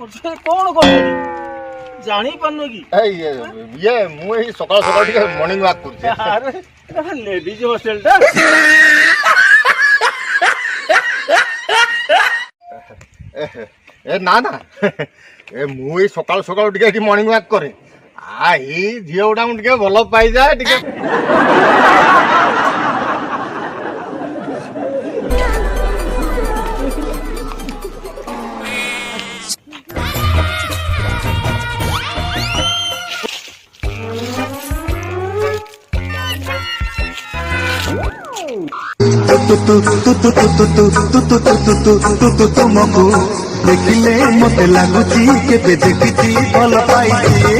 कौन कर जानी पानु की ये मु एही सकाळ सकाळ टिके मॉर्निंग वॉक करछे अरे लेडीज हॉस्टल टा ए ना ना ए मु एही सकाळ सकाळ टिके मॉर्निंग वॉक करे आ ही झियोडा मु टिके भलो पाई जाय टिके तुमको देखिले मते लागुची केबे देखिची भल पाइची